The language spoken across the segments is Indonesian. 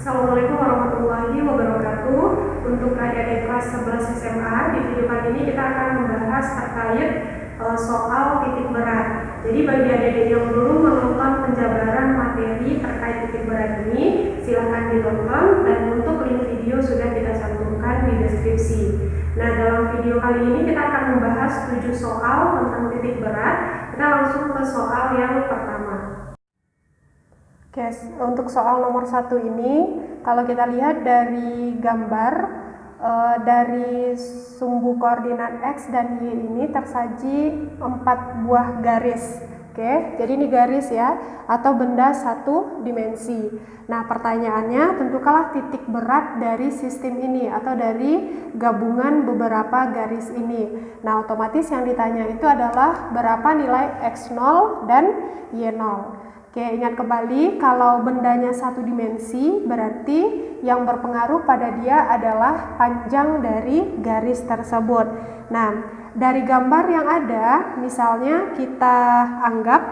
Assalamualaikum warahmatullahi wabarakatuh. Untuk adik-adik kelas 11 SMA, di video kali ini kita akan membahas terkait soal titik berat. Jadi bagi adik-adik yang belum menonton penjabaran materi terkait titik berat ini, silahkan ditonton, dan untuk link video sudah kita cantumkan di deskripsi. Nah, dalam video kali ini kita akan membahas 7 soal tentang titik berat. Kita langsung ke soal yang pertama. Oke, untuk soal nomor 1 ini, kalau kita lihat dari gambar, dari sumbu koordinat X dan Y ini tersaji 4 buah garis. Oke, jadi ini garis ya, atau benda satu dimensi. Nah, pertanyaannya, tentukanlah titik berat dari sistem ini atau dari gabungan beberapa garis ini. Nah, otomatis yang ditanya itu adalah berapa nilai X0 dan Y0. Oke, ingat kembali kalau bendanya satu dimensi berarti yang berpengaruh pada dia adalah panjang dari garis tersebut. Nah, dari gambar yang ada, misalnya kita anggap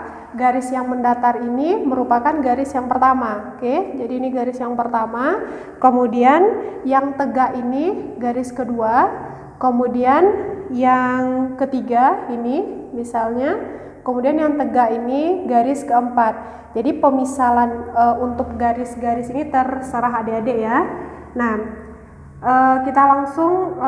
garis yang mendatar ini merupakan garis yang pertama. Oke, jadi ini garis yang pertama. Kemudian yang tegak ini garis kedua. Kemudian yang ketiga ini misalnya. Kemudian yang tegak ini garis keempat. Jadi pemisalan untuk garis-garis ini terserah adik-adik ya. Nah, kita langsung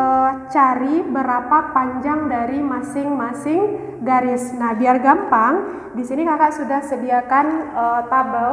cari berapa panjang dari masing-masing garis. Nah, biar gampang, di sini kakak sudah sediakan tabel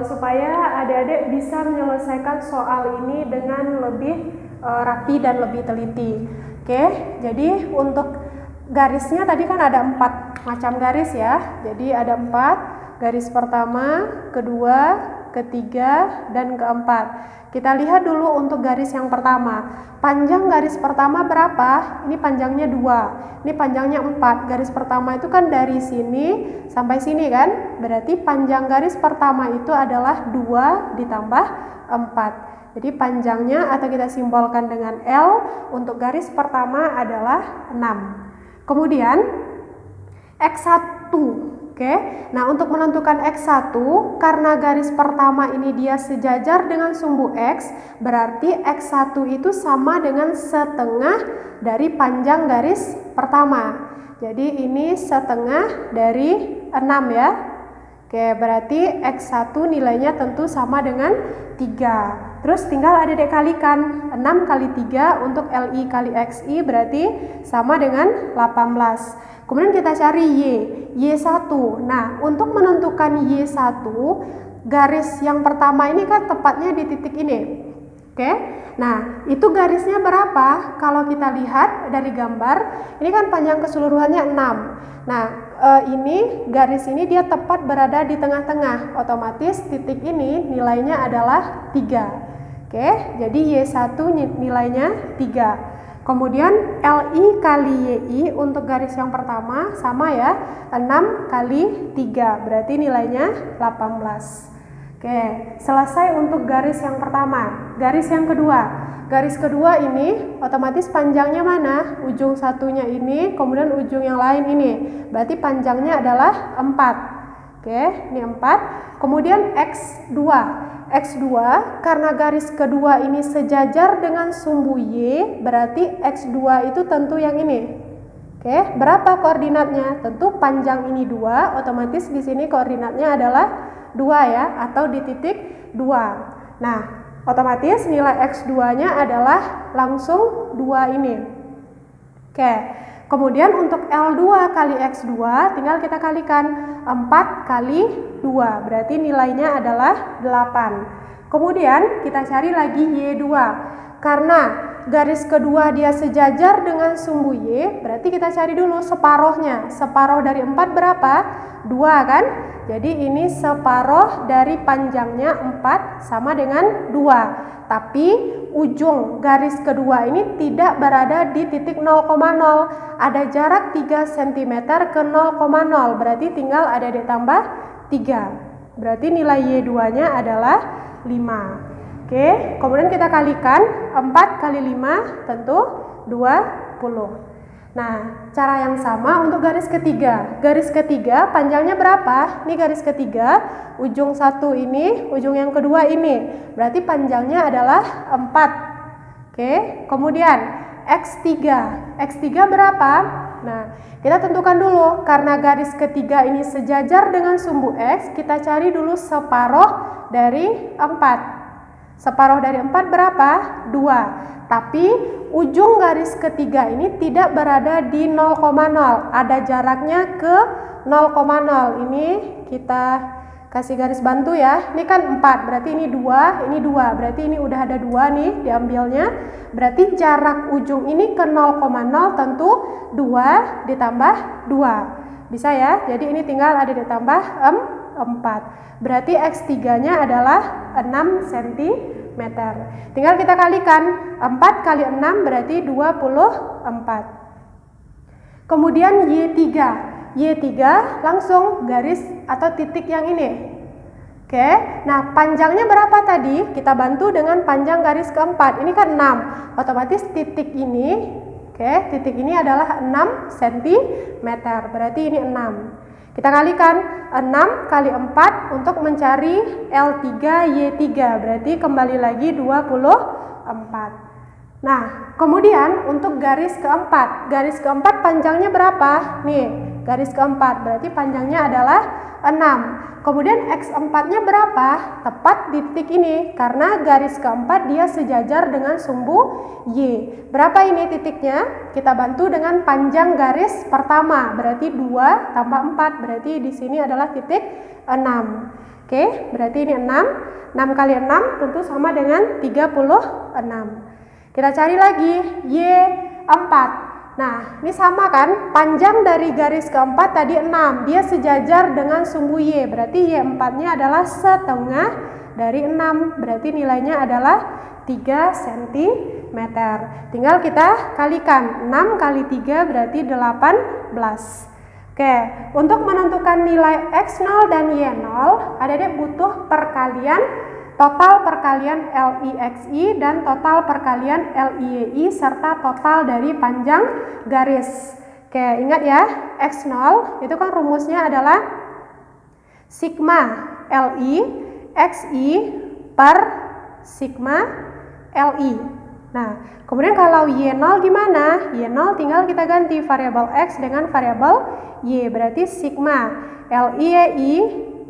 supaya adik-adik bisa menyelesaikan soal ini dengan lebih rapi dan lebih teliti. Oke, jadi untuk garisnya tadi kan ada 4 macam garis ya. Jadi ada 4, garis pertama, kedua, ketiga, dan keempat. Kita lihat dulu untuk garis yang pertama. Panjang garis pertama berapa? Ini panjangnya 2. Ini panjangnya 4. Garis pertama itu kan dari sini sampai sini kan? Berarti panjang garis pertama itu adalah 2 ditambah 4. Jadi panjangnya atau kita simbolkan dengan L untuk garis pertama adalah 6. Kemudian X1, oke. Nah, untuk menentukan X1, karena garis pertama ini dia sejajar dengan sumbu X, berarti X1 itu sama dengan setengah dari panjang garis pertama. Jadi ini setengah dari 6 ya. Oke, berarti X1 nilainya tentu sama dengan 3. Terus tinggal adik-adik kalikan, 6 kali 3 untuk LI kali XI berarti sama dengan 18. Kemudian kita cari Y1. Nah, untuk menentukan Y1, garis yang pertama ini kan tepatnya di titik ini. Oke, nah itu garisnya berapa? Kalau kita lihat dari gambar, ini kan panjang keseluruhannya 6. Nah, ini garis ini dia tepat berada di tengah-tengah. Otomatis titik ini nilainya adalah 3. Oke, jadi Y1 nilainya 3. Kemudian LI kali YI untuk garis yang pertama sama ya, 6 kali 3, berarti nilainya 18. Oke, selesai untuk garis yang pertama. Garis yang kedua. Garis kedua ini otomatis panjangnya mana? Ujung satunya ini, kemudian ujung yang lain ini. Berarti panjangnya adalah 4. Oke, ini 4. Kemudian X2. X2 karena garis kedua ini sejajar dengan sumbu Y, berarti X2 itu tentu yang ini. Oke, berapa koordinatnya? Tentu panjang ini 2, otomatis di sini koordinatnya adalah 2 ya, atau di titik 2. Nah, otomatis nilai X2-nya adalah langsung 2 ini. Oke, kemudian untuk L2 kali X2 tinggal kita kalikan 4 kali 2, berarti nilainya adalah 8. Kemudian kita cari lagi Y2. Karena garis kedua dia sejajar dengan sumbu Y, berarti kita cari dulu separohnya. Separoh dari 4 berapa? 2 kan? Jadi ini separoh dari panjangnya 4 sama dengan 2. Tapi ujung garis kedua ini tidak berada di titik 0,0. Ada jarak 3 cm ke 0,0. Berarti tinggal ada ditambah 3. Berarti nilai Y2-nya adalah 5. Oke, kemudian kita kalikan 4 kali 5 tentu 20. Nah, cara yang sama untuk garis ketiga. Garis ketiga panjangnya berapa? Ini garis ketiga, ujung satu ini, ujung yang kedua ini. Berarti panjangnya adalah 4. Oke, kemudian X3. X3 berapa? Nah, kita tentukan dulu. Karena garis ketiga ini sejajar dengan sumbu X, kita cari dulu separuh dari 4. Separuh dari 4 berapa? 2. Tapi ujung garis ketiga ini tidak berada di 0,0. Ada jaraknya ke 0,0. Ini kita kasih garis bantu ya. Ini kan 4, berarti ini 2, ini 2. Berarti ini udah ada 2 nih diambilnya. Berarti jarak ujung ini ke 0,0 tentu 2 ditambah 2. Bisa ya? Jadi ini tinggal ada ditambah 4. Berarti X3-nya adalah 6 cm. Tinggal kita kalikan, 4 kali 6 berarti 24. Kemudian Y3. Y3 langsung garis atau titik yang ini. Oke, nah panjangnya berapa tadi? Kita bantu dengan panjang garis keempat. Ini kan 6. Otomatis titik ini, titik ini adalah 6 cm. Berarti ini 6. Kita kalikan 6 kali 4 untuk mencari L3Y3. Berarti kembali lagi 24. Nah, kemudian untuk garis keempat. Garis keempat panjangnya berapa? Nih, garis keempat. Berarti panjangnya adalah 6. Kemudian X4-nya berapa? Tepat di titik ini. Karena garis keempat dia sejajar dengan sumbu Y. Berapa ini titiknya? Kita bantu dengan panjang garis pertama. Berarti 2 tambah 4. Berarti di sini adalah titik 6. Oke, berarti ini 6. 6 kali 6 tentu sama dengan 36. Kita cari lagi Y4. Nah, ini sama kan? Panjang dari garis keempat tadi 6. Dia sejajar dengan sumbu Y. Berarti Y4-nya adalah setengah dari 6. Berarti nilainya adalah 3 cm. Tinggal kita kalikan. 6 kali 3 berarti 18. Oke, untuk menentukan nilai X0 dan Y0, adik-adik butuh perkalian total perkalian LIXI dan total perkalian LIYI serta total dari panjang garis. Oke, ingat ya, X0 itu kan rumusnya adalah sigma LI XI per sigma LI. Nah, kemudian kalau Y0 gimana? Y0 tinggal kita ganti variabel X dengan variabel Y. Berarti sigma LIYI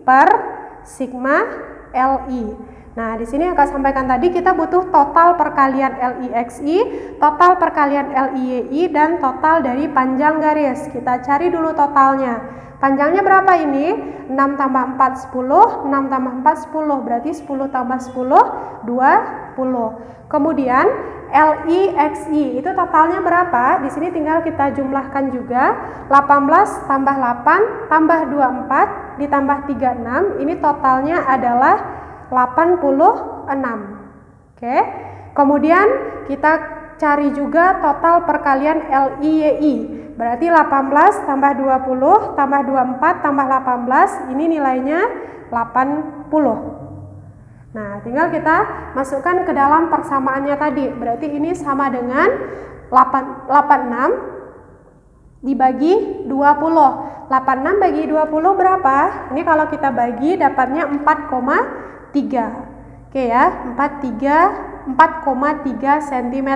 per sigma LI. Nah, di sini yang Kak sampaikan tadi kita butuh total perkalian LIXI, total perkalian LIYI, dan total dari panjang garis. Kita cari dulu totalnya. Panjangnya berapa ini? 6 tambah 4, 10. 6 tambah 4, 10. Berarti 10 tambah 10, 20. Kemudian LIXI itu totalnya berapa? Di sini tinggal kita jumlahkan juga. 18 tambah 8 tambah 24 ditambah 36. Ini totalnya adalah 86. Oke. Kemudian kita cari juga total perkalian LIYI. Berarti 18 tambah 20 tambah 24 tambah 18, ini nilainya 80. Nah, tinggal kita masukkan ke dalam persamaannya tadi. Berarti ini sama dengan 86 dibagi 20. 86 bagi 20 berapa? Ini kalau kita bagi dapatnya 4,3. Oke ya, 4,3 cm.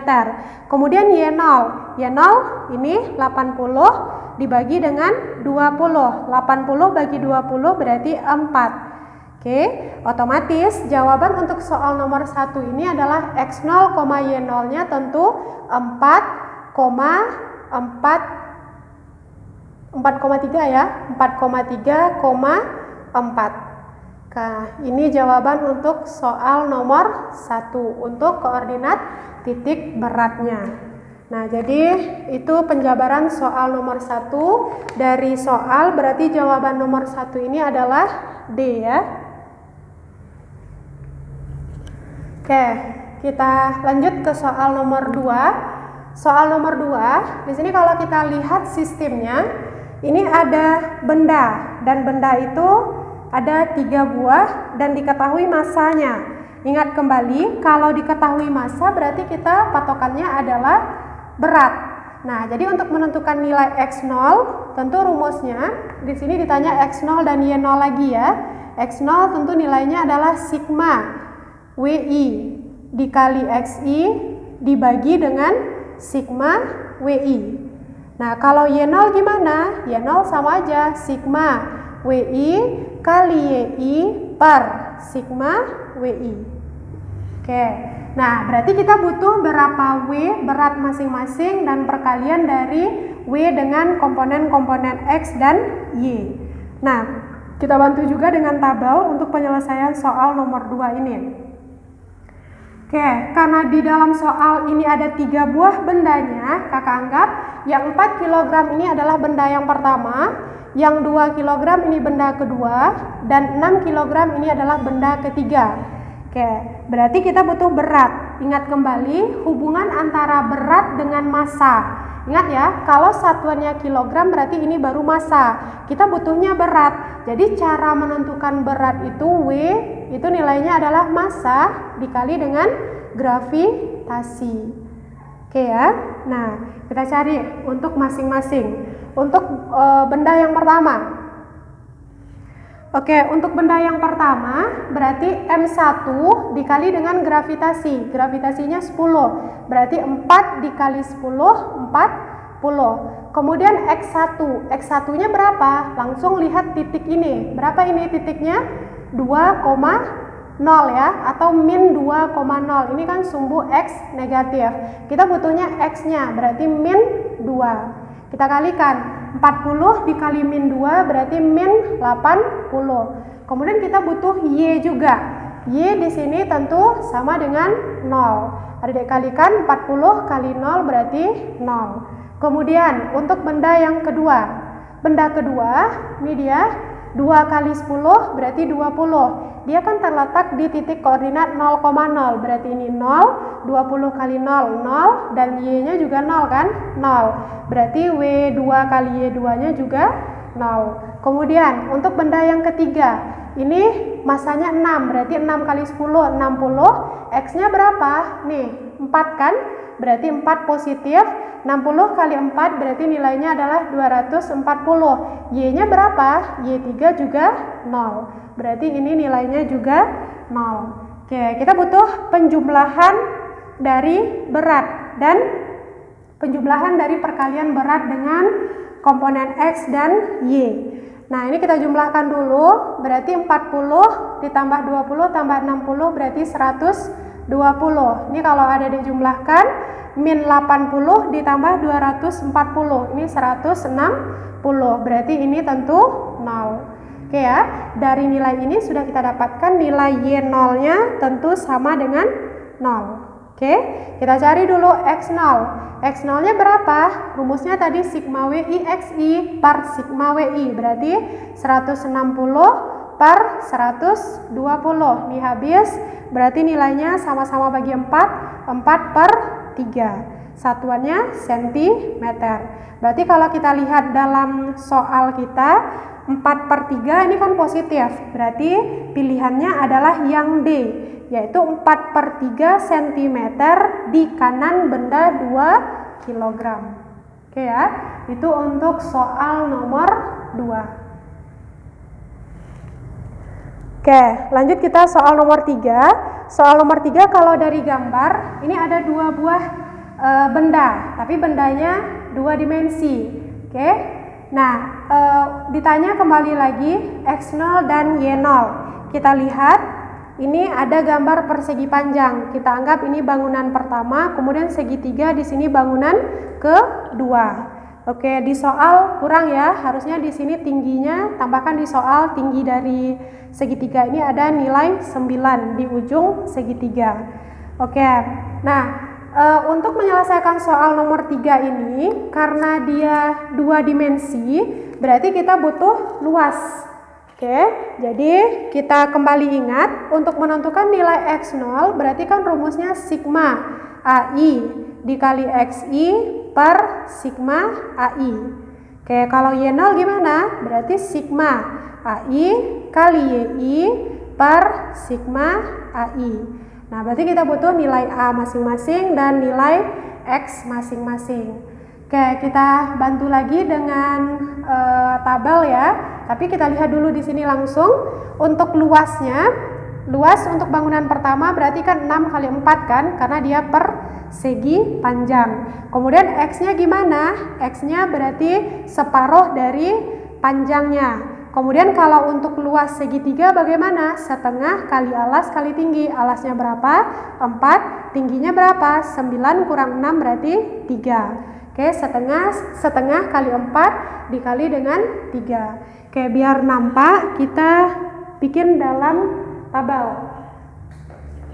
Kemudian Y0 ini 80 dibagi dengan 20. 80 bagi 20 berarti 4. Oke, otomatis jawaban untuk soal nomor 1 ini adalah X0, Y0 nya tentu 4,3 ya, 4,3,4. Nah, ini jawaban untuk soal nomor 1 untuk koordinat titik beratnya. Nah, jadi itu penjabaran soal nomor 1 dari soal, berarti jawaban nomor 1 ini adalah D ya. Oke, kita lanjut ke soal nomor 2. Soal nomor 2, di sini kalau kita lihat sistemnya, ini ada benda dan benda itu ada 3 buah dan diketahui masanya. Ingat kembali, kalau diketahui massa berarti kita patokannya adalah berat. Nah, jadi untuk menentukan nilai X0, tentu rumusnya di sini ditanya X0 dan Y0 lagi ya. X0 tentu nilainya adalah sigma WI dikali XI dibagi dengan sigma WI. Nah, kalau Y0 gimana? Y0 sama aja, sigma WI kali YI per sigma WI. Oke, nah berarti kita butuh berapa W berat masing-masing dan perkalian dari W dengan komponen-komponen X dan Y. Nah, kita bantu juga dengan tabel untuk penyelesaian soal nomor 2 ini. Oke, karena di dalam soal ini ada 3 buah bendanya, kakak anggap yang 4 kg ini adalah benda yang pertama, yang 2 kg ini benda kedua, dan 6 kg ini adalah benda ketiga. Oke, berarti kita butuh berat. Ingat kembali hubungan antara berat dengan massa. Ingat ya, kalau satuannya kilogram berarti ini baru massa. Kita butuhnya berat. Jadi cara menentukan berat itu W, itu nilainya adalah massa dikali dengan gravitasi. Oke ya. Nah, kita cari untuk masing-masing. Untuk benda yang pertama. Oke, untuk benda yang pertama berarti M1 dikali dengan gravitasi. Gravitasinya 10. Berarti 4 dikali 10, 40. Kemudian X1. X1-nya berapa? Langsung lihat titik ini. Berapa ini titiknya? 2,0 ya, atau min 2,0. Ini kan sumbu X negatif. Kita butuhnya X-nya, berarti min 2. Kita kalikan. 40 dikali min 2 berarti min 80. Kemudian kita butuh Y juga. Y di sini tentu sama dengan 0. Adik kalikan 40 kali 0 berarti 0. Kemudian untuk benda yang kedua. Benda kedua, ini dia 2 kali 10 berarti 20. Dia kan terletak di titik koordinat 0,0. Berarti ini 0, 20 kali 0, 0, dan Y-nya juga 0 kan? 0. Berarti W2 kali Y2-nya juga 0. Kemudian untuk benda yang ketiga, ini masanya 6, berarti 6 kali 10, 60. X-nya berapa? Nih, 4 kan? Berarti 4 positif. 60 kali 4 berarti nilainya adalah 240. Y-nya berapa? Y3 juga 0. Berarti ini nilainya juga 0. Oke, kita butuh penjumlahan dari berat dan penjumlahan dari perkalian berat dengan komponen X dan Y. Nah, ini kita jumlahkan dulu. Berarti 40 ditambah 20 tambah 60 berarti 120. Ini kalau ada dijumlahkan, min 80 ditambah 240. Ini 160. Berarti ini tentu 0. Oke ya, dari nilai ini sudah kita dapatkan nilai Y0-nya tentu sama dengan 0. Oke, kita cari dulu X0. X0-nya berapa? Rumusnya tadi sigma WI XI per sigma WI. Berarti 160 per 120. Ini habis, berarti nilainya sama-sama bagi 4. 4 per 3. Satuannya sentimeter. Berarti kalau kita lihat dalam soal kita, 4 per 3 ini kan positif, berarti pilihannya adalah yang D, yaitu 4 per 3 cm di kanan benda 2 kg. Oke ya, itu untuk soal nomor 2. Oke, lanjut kita soal nomor 3. Soal nomor 3 kalau dari gambar, ini ada 2 buah benda, tapi bendanya 2 dimensi. Oke. Nah, ditanya kembali lagi X0 dan Y0. Kita lihat ini ada gambar persegi panjang. Kita anggap ini bangunan pertama, kemudian segitiga di sini bangunan kedua. Oke, di soal kurang ya. Harusnya di sini tingginya, tambahkan di soal tinggi dari segitiga ini ada nilai 9 di ujung segitiga. Oke. Nah, untuk menyelesaikan soal nomor 3 ini, karena dia 2 dimensi, berarti kita butuh luas. Oke, jadi kita kembali ingat, untuk menentukan nilai X0, berarti kan rumusnya sigma AI dikali XI per sigma AI. Oke, kalau Y0 gimana? Berarti sigma AI kali YI per sigma AI. Nah, berarti kita butuh nilai A masing-masing dan nilai X masing-masing. Oke, kita bantu lagi dengan tabel ya. Tapi kita lihat dulu di sini langsung untuk luasnya. Luas untuk bangunan pertama berarti kan 6 kali 4 kan, karena dia persegi panjang. Kemudian X-nya gimana? X-nya berarti separuh dari panjangnya. Kemudian kalau untuk luas segitiga bagaimana? Setengah kali alas kali tinggi. Alasnya berapa? 4. Tingginya berapa? 9 kurang 6 berarti 3. Oke, setengah kali 4 dikali dengan 3. Oke, biar nampak kita bikin dalam tabel.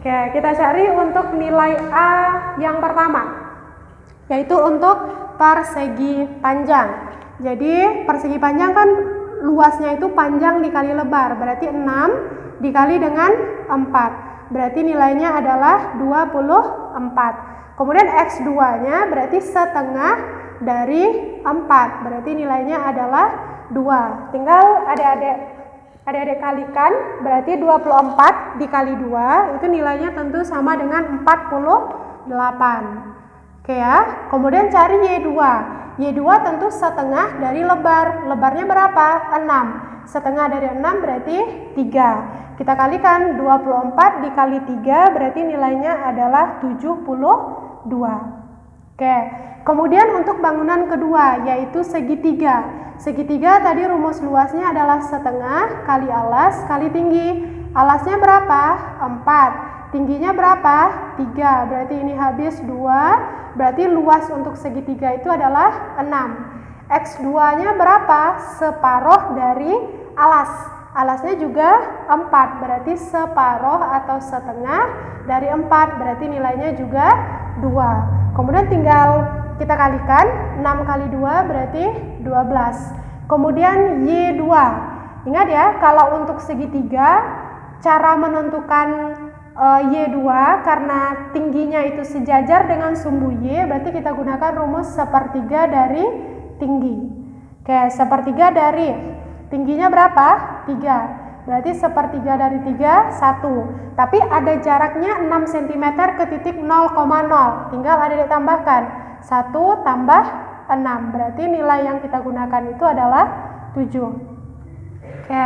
Oke, kita cari untuk nilai A yang pertama, yaitu untuk persegi panjang. Jadi persegi panjang kan luasnya itu panjang dikali lebar, berarti 6 dikali dengan 4. Berarti nilainya adalah 24. Kemudian X2-nya berarti setengah dari 4. Berarti nilainya adalah 2. Tinggal adik-adik kalikan, berarti 24 dikali 2 itu nilainya tentu sama dengan 48. Oke ya. Kemudian cari Y2. Y2 tentu setengah dari lebar. Lebarnya berapa? 6. Setengah dari 6 berarti 3. Kita kalikan 24 dikali 3 berarti nilainya adalah 72. Oke. Kemudian untuk bangunan kedua yaitu segitiga. Segitiga tadi rumus luasnya adalah setengah kali alas kali tinggi. Alasnya berapa? 4. Tingginya berapa? 3. Berarti ini habis 2. Berarti luas untuk segitiga itu adalah 6. X2-nya berapa? Separuh dari alas. Alasnya juga 4. Berarti separuh atau setengah dari 4. Berarti nilainya juga 2. Kemudian tinggal kita kalikan. 6 kali 2 berarti 12. Kemudian Y2. Ingat ya, kalau untuk segitiga cara menentukan Y2 karena tingginya itu sejajar dengan sumbu Y, berarti kita gunakan rumus sepertiga dari tinggi. Oke, sepertiga dari tingginya berapa? 3. Berarti sepertiga dari 3, 1. Tapi ada jaraknya 6 cm ke titik 0,0. Tinggal adik tambahkan 1 tambah 6. Berarti nilai yang kita gunakan itu adalah 7. Oke,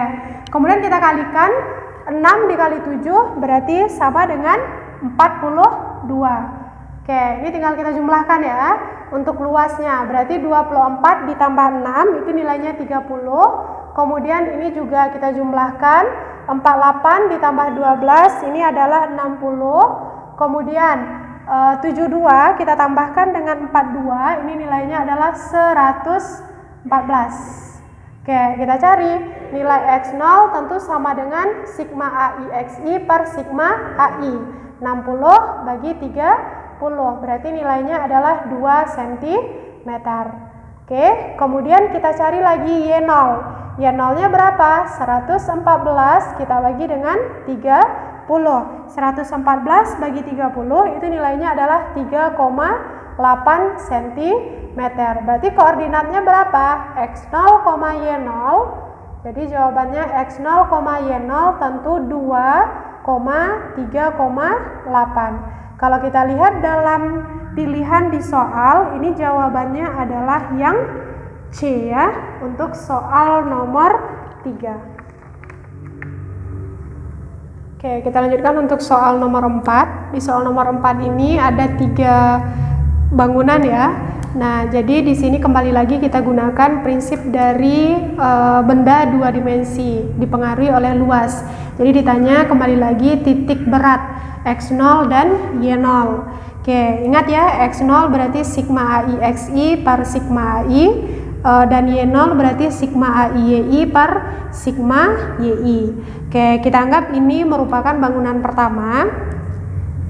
kemudian kita kalikan. 6 dikali 7 berarti sama dengan 42. Oke, ini tinggal kita jumlahkan ya. Untuk luasnya berarti 24 ditambah 6 itu nilainya 30. Kemudian ini juga kita jumlahkan. 48 ditambah 12 ini adalah 60. Kemudian 72 kita tambahkan dengan 42, ini nilainya adalah 114. Oke, kita cari nilai X0 tentu sama dengan sigma AI XI per sigma AI. 60 bagi 30, berarti nilainya adalah 2 cm. Oke, kemudian kita cari lagi Y0. Y0-nya berapa? 114 kita bagi dengan 30. 114 bagi 30 itu nilainya adalah 3,8 cm. Berarti koordinatnya berapa? X0, Y0. Jadi jawabannya X0, Y0 tentu 2,3,8. Kalau kita lihat dalam pilihan di soal, ini jawabannya adalah yang C ya, untuk soal nomor 3. Oke, kita lanjutkan untuk soal nomor 4. Di soal nomor 4 ini ada 3 bangunan ya. Nah, jadi di sini kembali lagi kita gunakan prinsip dari benda 2 dimensi dipengaruhi oleh luas. Jadi ditanya kembali lagi titik berat X0 dan Y0. Oke, ingat ya, X0 berarti sigma AI XI per sigma AI, dan Y0 berarti sigma AI YI per sigma YI. Oke, kita anggap ini merupakan bangunan pertama.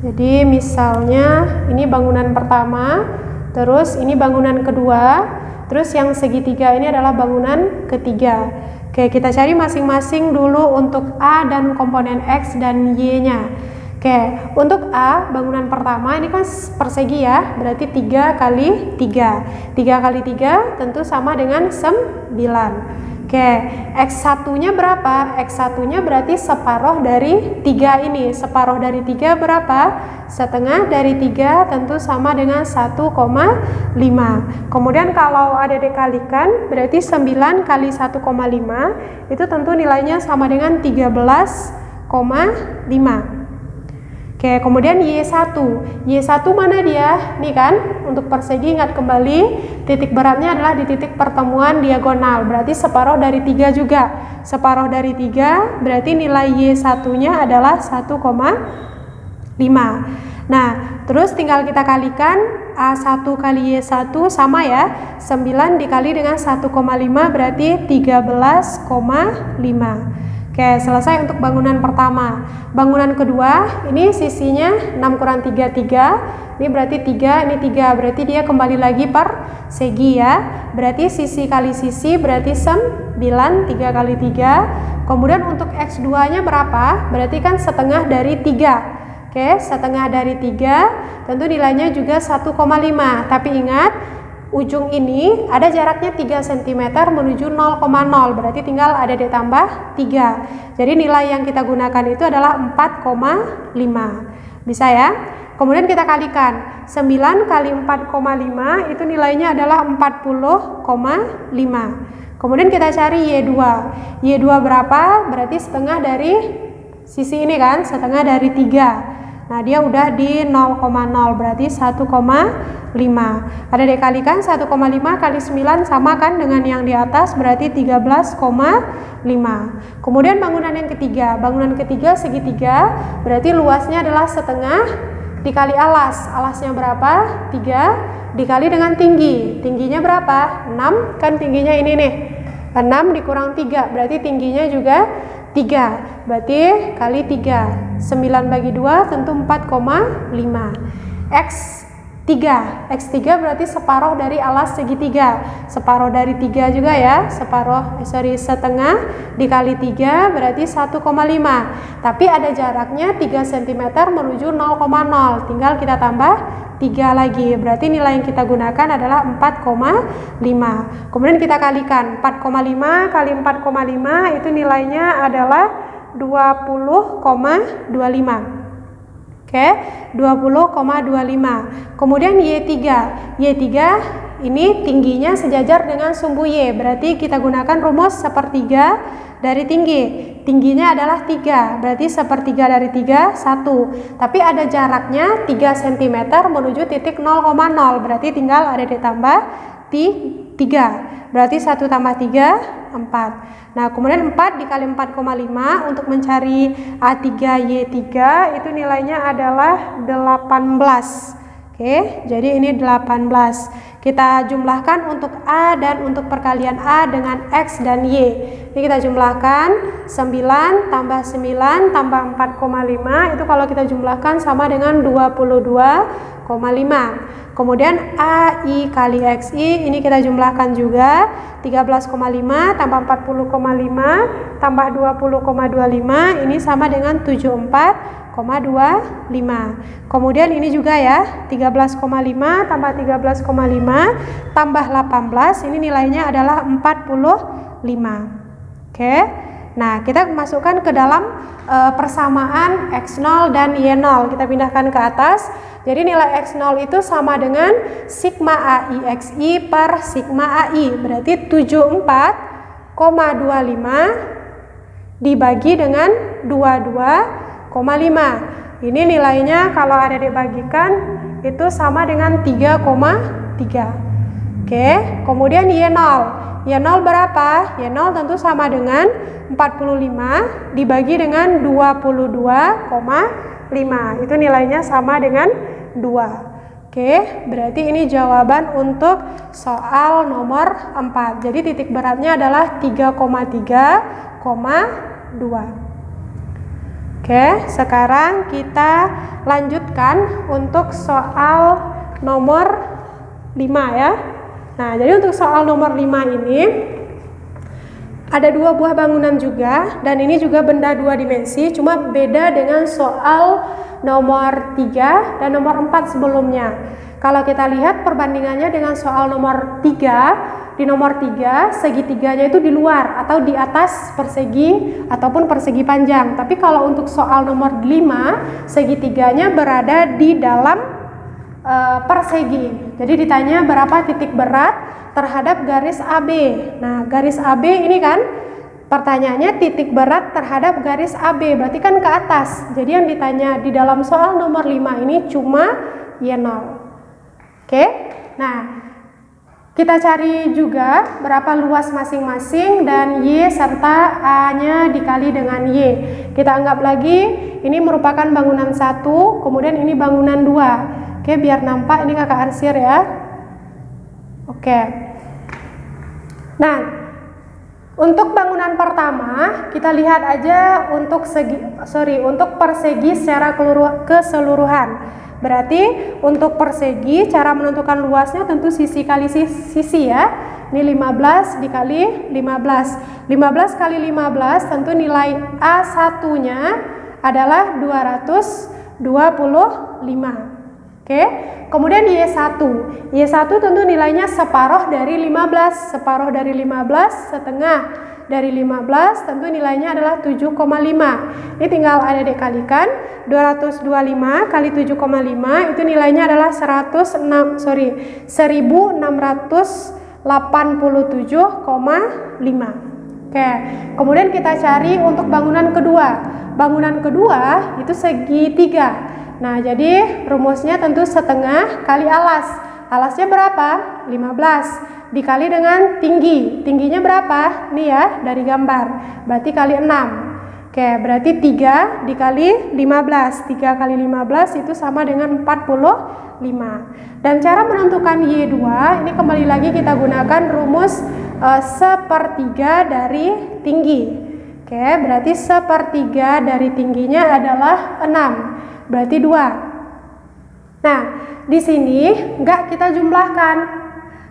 Jadi misalnya ini bangunan pertama, terus ini bangunan kedua, terus yang segitiga ini adalah bangunan ketiga. Oke, kita cari masing-masing dulu untuk A dan komponen X dan Y-nya. Oke, untuk A, bangunan pertama ini kan persegi ya, berarti 3 kali 3. 3 kali 3 tentu sama dengan 9. Oke, X1-nya berapa? X1-nya berarti separuh dari 3 ini. Separuh dari 3 berapa? Setengah dari 3 tentu sama dengan 1,5. Kemudian kalau adik-adik kalikan, berarti 9 kali 1,5 itu tentu nilainya sama dengan 13,5. Oke, kemudian Y1. Y1 mana dia? Nih kan, untuk persegi ingat kembali, titik beratnya adalah di titik pertemuan diagonal. Berarti separuh dari 3 juga. Separuh dari 3 berarti nilai Y1-nya adalah 1,5. Nah, terus tinggal kita kalikan A1 kali Y1 sama ya. 9 dikali dengan 1,5 berarti 13,5. Oke, selesai untuk bangunan pertama. Bangunan kedua, ini sisinya 6 kurang 3, 3. Ini berarti 3, ini 3. Berarti dia kembali lagi per segi ya. Berarti sisi kali sisi berarti 9, 3 kali 3. Kemudian untuk X2-nya berapa? Berarti kan setengah dari 3. Oke, setengah dari 3. Tentu nilainya juga 1,5. Tapi ingat, ujung ini ada jaraknya 3 cm menuju 0,0, berarti tinggal ada ditambah 3. Jadi nilai yang kita gunakan itu adalah 4,5. Bisa ya? Kemudian kita kalikan 9 kali 4,5 itu nilainya adalah 40,5. Kemudian kita cari Y2. Y2 berapa? Berarti setengah dari sisi ini kan, setengah dari 3. Nah, dia udah di 0,0 berarti 1,5. Ada dikalikan 1,5 kali 9 sama kan dengan yang di atas berarti 13,5. Kemudian bangunan yang ketiga. Bangunan ketiga segitiga berarti luasnya adalah setengah dikali alas. Alasnya berapa? 3 dikali dengan tinggi. Tingginya berapa? 6, kan tingginya ini nih. 6 dikurang 3 berarti tingginya juga 3, berarti kali 3, 9 bagi 2 tentu 4,5. X3 berarti separuh dari alas segitiga. Separuh dari 3 juga ya, setengah dikali 3 berarti 1,5. Tapi ada jaraknya 3 cm menuju 0,0, tinggal kita tambah 3 lagi, berarti nilai yang kita gunakan adalah 4,5. Kemudian kita kalikan 4,5 kali 4,5 itu nilainya adalah 20,25. Oke, 20,25. Kemudian Y3 ini tingginya sejajar dengan sumbu Y, berarti kita gunakan rumus sepertiga dari tinggi. Tingginya adalah 3, berarti sepertiga dari 3, 1. Tapi ada jaraknya 3 cm menuju titik 0,0, berarti tinggal ada ditambah 3. Berarti 1 tambah 3, 4. Nah, kemudian 4 dikali 4,5 untuk mencari A3Y3 itu nilainya adalah 18. Oke, jadi ini 18. Kita jumlahkan untuk A dan untuk perkalian A dengan X dan Y. Ini kita jumlahkan 9 tambah 9 tambah 4,5 itu kalau kita jumlahkan sama dengan 22,5. Kemudian AI kali XI ini kita jumlahkan juga 13,5 tambah 40,5 tambah 20,25 ini sama dengan 74,25. Kemudian ini juga ya 13,5 tambah 13,5 tambah 18 ini nilainya adalah 45. Oke. Nah, kita masukkan ke dalam persamaan X0 dan Y0. Kita pindahkan ke atas. Jadi nilai X0 itu sama dengan sigma AI XI per sigma AI. Berarti 74,25 dibagi dengan 22,5. Ini nilainya kalau ada dibagikan itu sama dengan 3,3. Oke, kemudian Y0. Y0 berapa? Y0 tentu sama dengan 45 dibagi dengan 22,5. Itu nilainya sama dengan 2. Oke, berarti ini jawaban untuk soal nomor 4. Jadi titik beratnya adalah 3,3,2. Oke, sekarang kita lanjutkan untuk soal nomor 5 ya. Nah, jadi untuk soal nomor 5 ini ada 2 buah bangunan juga dan ini juga benda 2 dimensi, cuma beda dengan soal nomor 3 dan nomor 4 sebelumnya. Kalau kita lihat perbandingannya dengan soal nomor 3, di nomor 3 segitiganya itu di luar atau di atas persegi ataupun persegi panjang. Tapi kalau untuk soal nomor 5 segitiganya berada di dalam persegi. Jadi ditanya berapa titik berat terhadap garis AB. Nah, garis AB ini kan pertanyaannya titik berat terhadap garis AB, berarti kan ke atas. Jadi yang ditanya di dalam soal nomor 5 ini cuma Y0. Oke? Nah, kita cari juga berapa luas masing-masing dan Y serta A-nya dikali dengan Y. Kita anggap lagi ini merupakan bangunan 1, kemudian ini bangunan 2. Oke, biar nampak ini kakak arsir ya. Oke. Nah, untuk bangunan pertama kita lihat aja untuk persegi secara keseluruhan. Berarti untuk persegi cara menentukan luasnya tentu sisi kali sisi ya. Ini 15 dikali 15. 15 kali 15 tentu nilai A1-nya adalah 225. Oke. Kemudian Y1. Y1 tentu nilainya separuh dari 15. Separuh dari 15 setengah dari 15 tentu nilainya adalah 7,5. Ini tinggal adik-adik kalikan. 225 kali 7,5 itu nilainya adalah 1687,5. Oke. Kemudian kita cari untuk bangunan kedua. Bangunan kedua itu segitiga. Nah, jadi rumusnya tentu setengah kali alas. Alasnya berapa? 15 dikali dengan tinggi. Tingginya berapa? Nih ya, dari gambar. Berarti kali 6. Oke, berarti 3 dikali 15. 3 kali 15 itu sama dengan 45. Dan cara menentukan Y2, ini kembali lagi kita gunakan rumus sepertiga dari tinggi. Oke, berarti sepertiga dari tingginya adalah 6. Berarti 2. Nah, di sini enggak kita jumlahkan.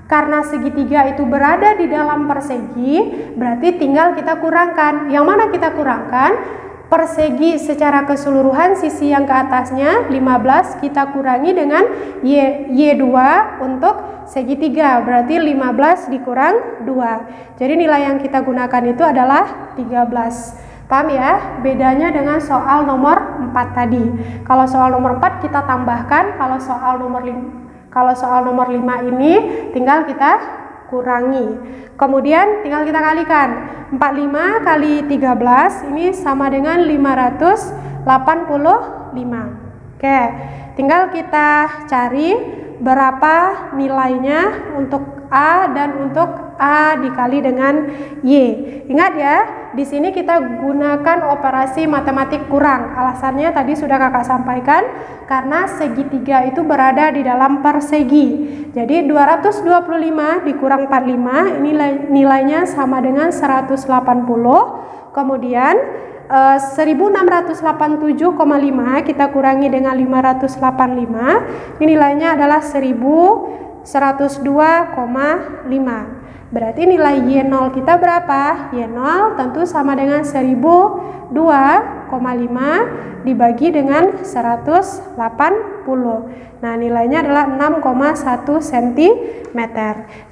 Karena segitiga itu berada di dalam persegi, berarti tinggal kita kurangkan. Yang mana kita kurangkan? Persegi secara keseluruhan sisi yang ke atasnya 15 kita kurangi dengan Y2 untuk segitiga. Berarti 15 dikurang 2. Jadi nilai yang kita gunakan itu adalah 13. Paham ya? Bedanya dengan soal nomor 4 tadi. Kalau soal nomor 4 kita tambahkan, kalau soal nomor 5 ini tinggal kita kurangi. Kemudian tinggal kita kalikan. 45 kali 13 ini sama dengan 585. Oke, tinggal kita cari berapa nilainya untuk A dan untuk A dikali dengan Y. Ingat ya, di sini kita gunakan operasi matematik kurang. Alasannya tadi sudah kakak sampaikan, karena segitiga itu berada di dalam persegi. Jadi 225 dikurang 45, ini nilainya sama dengan 180. Kemudian 1687,5 kita kurangi dengan 585, ini nilainya adalah 1102,5. Berarti nilai Y0 kita berapa? Y0 tentu sama dengan 1002,5 dibagi dengan 180. Nah, nilainya adalah 6,1 cm.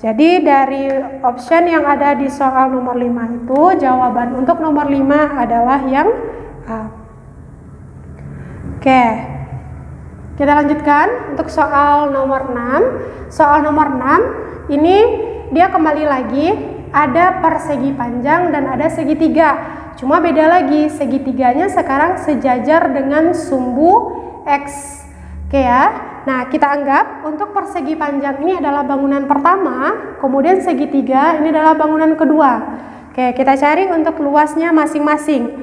Jadi dari option yang ada di soal nomor 5 itu, jawaban untuk nomor 5 adalah yang A. Oke. Kita lanjutkan untuk soal nomor 6. Soal nomor 6 ini dia kembali lagi ada persegi panjang dan ada segitiga. Cuma beda lagi, segitiganya sekarang sejajar dengan sumbu X. Oke ya. Nah, kita anggap untuk persegi panjang ini adalah bangunan pertama, kemudian segitiga ini adalah bangunan kedua. Oke, kita cari untuk luasnya masing-masing.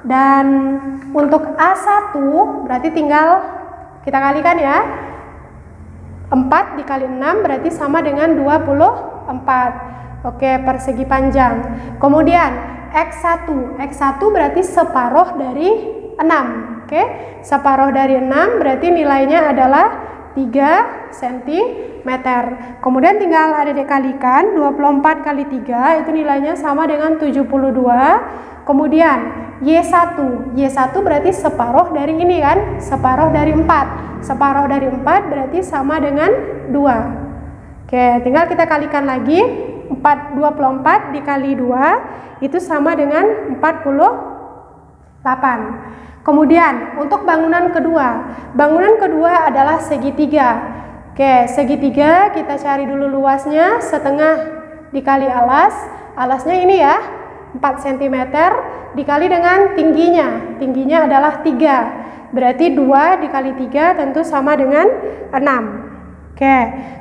Dan untuk A1 berarti tinggal kita kalikan ya. 4 dikali 6 berarti sama dengan 24. Oke, persegi panjang. Kemudian X1 berarti separuh dari 6. Oke, separuh dari 6 berarti nilainya adalah 3 cm. Kemudian tinggal adik-adik kalikan, 24 kali 3 itu nilainya sama dengan 72. Kemudian Y1 berarti separuh dari ini kan, separuh dari 4. Separuh dari 4 berarti sama dengan 2. Oke, tinggal kita kalikan lagi. 24 dikali 2 itu sama dengan 48. Kemudian untuk bangunan kedua adalah segitiga. Oke, segitiga kita cari dulu luasnya, setengah dikali alasnya ini ya 4 cm dikali dengan tingginya adalah 3, berarti 2 dikali 3 tentu sama dengan 6. Oke,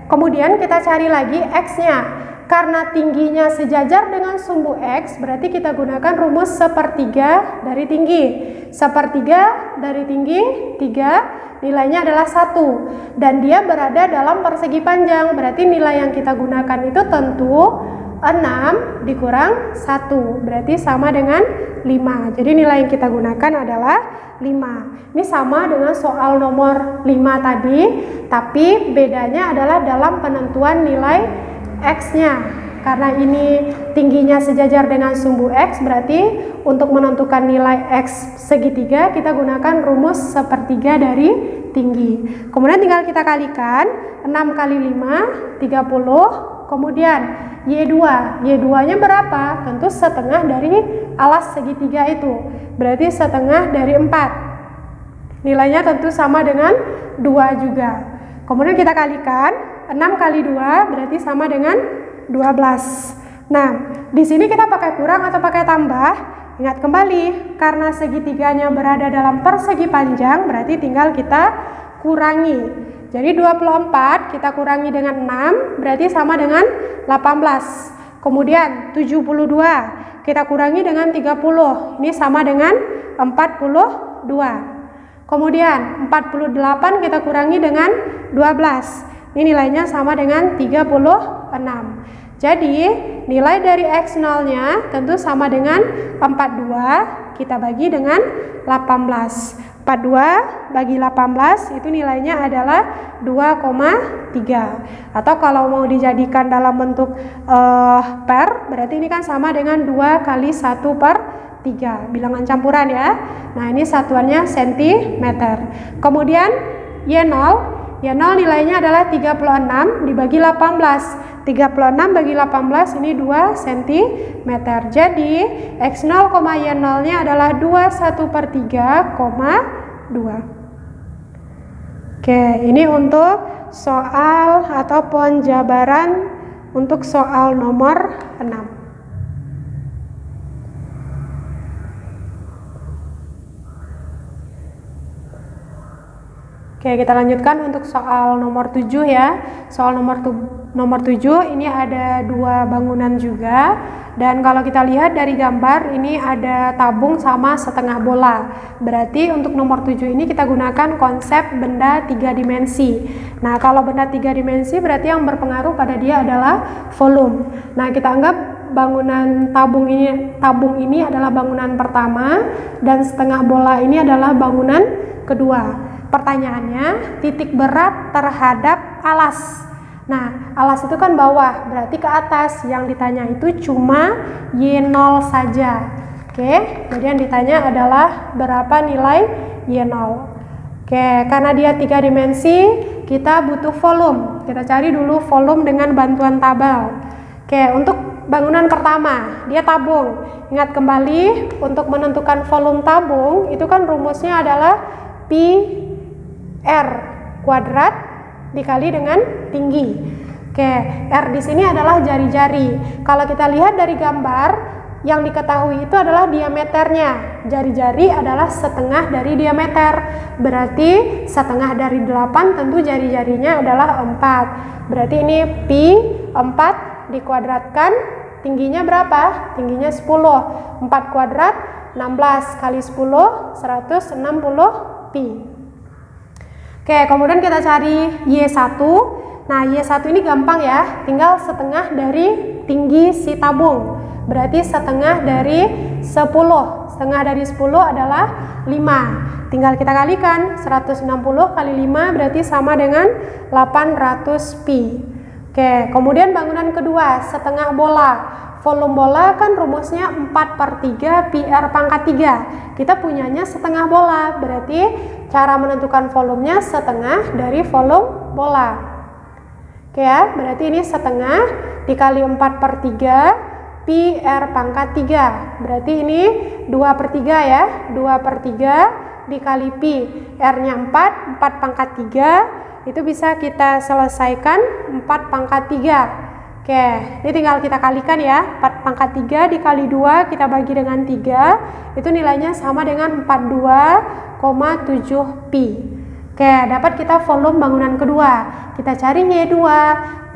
kemudian kita cari lagi X-nya. Karena tingginya sejajar dengan sumbu X, berarti kita gunakan rumus sepertiga dari tinggi. Sepertiga dari tinggi 3, nilainya adalah 1. Dan dia berada dalam persegi panjang, berarti nilai yang kita gunakan itu tentu 6 dikurang 1, berarti sama dengan 5. Jadi nilai yang kita gunakan adalah 5. Ini sama dengan soal nomor 5 tadi, tapi bedanya adalah dalam penentuan nilai X-nya. Karena ini tingginya sejajar dengan sumbu X, berarti untuk menentukan nilai X segitiga kita gunakan rumus sepertiga dari tinggi. Kemudian tinggal kita kalikan, 6 kali 5 30. Kemudian Y2 nya berapa? Tentu setengah dari alas segitiga itu, berarti setengah dari 4. Nilainya tentu sama dengan 2 juga. Kemudian kita kalikan, 6 kali 2 berarti sama dengan 12. Nah, di sini kita pakai kurang atau pakai tambah? Ingat kembali, karena segitiganya berada dalam persegi panjang, berarti tinggal kita kurangi. Jadi 24 kita kurangi dengan 6, berarti sama dengan 18. Kemudian 72 kita kurangi dengan 30, ini sama dengan 42. Kemudian 48 kita kurangi dengan 12. Ini nilainya sama dengan 36. Jadi nilai dari X0-nya tentu sama dengan 42 kita bagi dengan 18. 42 bagi 18 itu nilainya adalah 2,3. Atau kalau mau dijadikan dalam bentuk per, berarti ini kan sama dengan 2 kali 1/3, bilangan campuran ya. Nah, ini satuannya cm. Kemudian Y0 nilainya adalah 36 dibagi 18. 36 bagi 18 ini 2 cm. Jadi X0, Y0-nya adalah 21/3,2. Oke, ini untuk soal atau penjabaran untuk soal nomor 6. Oke, kita lanjutkan untuk soal nomor 7 ya. Soal nomor 7 ini ada 2 bangunan juga. Dan kalau kita lihat dari gambar ini ada tabung sama setengah bola. Berarti untuk nomor 7 ini kita gunakan konsep benda 3 dimensi. Nah, kalau benda 3 dimensi berarti yang berpengaruh pada dia adalah volume. Nah, kita anggap bangunan tabung ini adalah bangunan pertama dan setengah bola ini adalah bangunan kedua. Pertanyaannya, titik berat terhadap alas. Nah, alas itu kan bawah, berarti ke atas. Yang ditanya itu cuma Y0 saja. Oke, jadi yang ditanya adalah berapa nilai Y0. Oke, karena dia 3 dimensi, kita butuh volume. Kita cari dulu volume dengan bantuan tabel. Oke, untuk bangunan pertama, dia tabung. Ingat kembali, untuk menentukan volume tabung, itu kan rumusnya adalah Pi R kuadrat dikali dengan tinggi. Oke, R di sini adalah jari-jari. Kalau kita lihat dari gambar, yang diketahui itu adalah diameternya. Jari-jari adalah setengah dari diameter. Berarti setengah dari 8 tentu jari-jarinya adalah 4. Berarti ini Pi 4 dikuadratkan, tingginya berapa? Tingginya 10. 4 kuadrat 16 kali 10 160 Pi. Oke, kemudian kita cari Y1. Nah, Y1 ini gampang ya, tinggal setengah dari tinggi si tabung. Berarti setengah dari 10. Setengah dari 10 adalah 5. Tinggal kita kalikan, 160 kali 5 berarti sama dengan 800 Pi. Oke, kemudian bangunan kedua, setengah bola. Volume bola kan rumusnya 4/3 Pi R pangkat 3. Kita punyanya setengah bola, berarti cara menentukan volumenya setengah dari volume bola. Oke ya, berarti ini setengah dikali 4/3 pi R pangkat 3. Berarti ini 2/3 ya, 2/3 dikali pi. R-nya 4, 4 pangkat 3, itu bisa kita selesaikan 4 pangkat 3. Oke, ini tinggal kita kalikan ya, 4 pangkat 3 dikali 2, kita bagi dengan 3, itu nilainya sama dengan 42,7 pi. Oke, dapat kita volume bangunan kedua. Kita cari Y2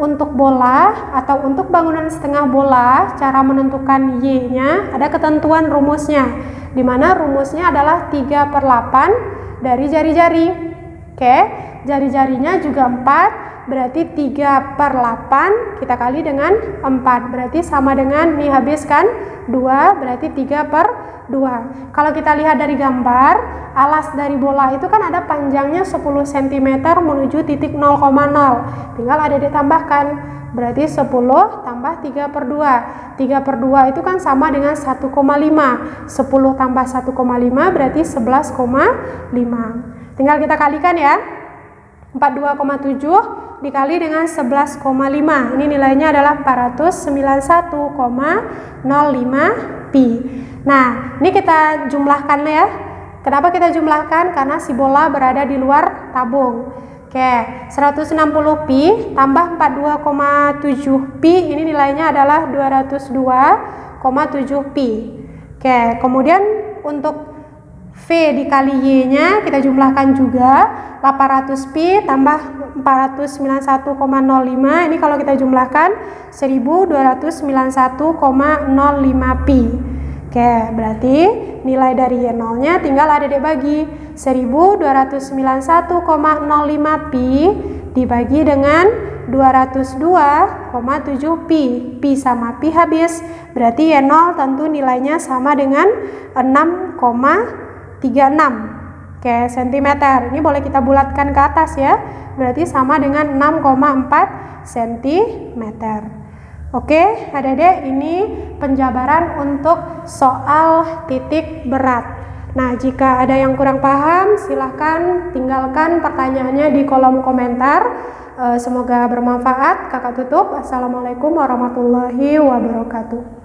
untuk bola atau untuk bangunan setengah bola. Cara menentukan Y-nya ada ketentuan rumusnya, di mana rumusnya adalah 3/8 dari jari-jari. Oke, jari-jarinya juga 4, berarti 3/8 kita kali dengan 4, berarti sama dengan, nih habis kan 2, berarti 3/2. Kalau kita lihat dari gambar, alas dari bola itu kan ada panjangnya 10 cm menuju titik 0,0. Tinggal ada ditambahkan, berarti 10 tambah 3/2. 3/2 itu kan sama dengan 1,5. 10 tambah 1,5 berarti 11,5. Tinggal kita kalikan ya. 42,7 dikali dengan 11,5. Ini nilainya adalah 491,05 pi. Nah, ini kita jumlahkan ya. Kenapa kita jumlahkan? Karena si bola berada di luar tabung. Oke, 160 pi tambah 42,7 pi, ini nilainya adalah 202,7 pi. Oke, kemudian untuk V dikali Y-nya kita jumlahkan juga, 800 pi tambah 491,05, ini kalau kita jumlahkan 1291,05 pi. Oke, berarti nilai dari Y0-nya tinggal adik-adik bagi, 1291,05 pi dibagi dengan 202,7 pi. Pi sama pi habis, berarti Y0 tentu nilainya sama dengan 6,36 cm. Ini boleh kita bulatkan ke atas ya, berarti sama dengan 6,4 cm. Oke, adik-adik, ini penjabaran untuk soal titik berat. Nah, jika ada yang kurang paham, silahkan tinggalkan pertanyaannya di kolom komentar. Semoga bermanfaat. Kakak tutup. Assalamualaikum warahmatullahi wabarakatuh.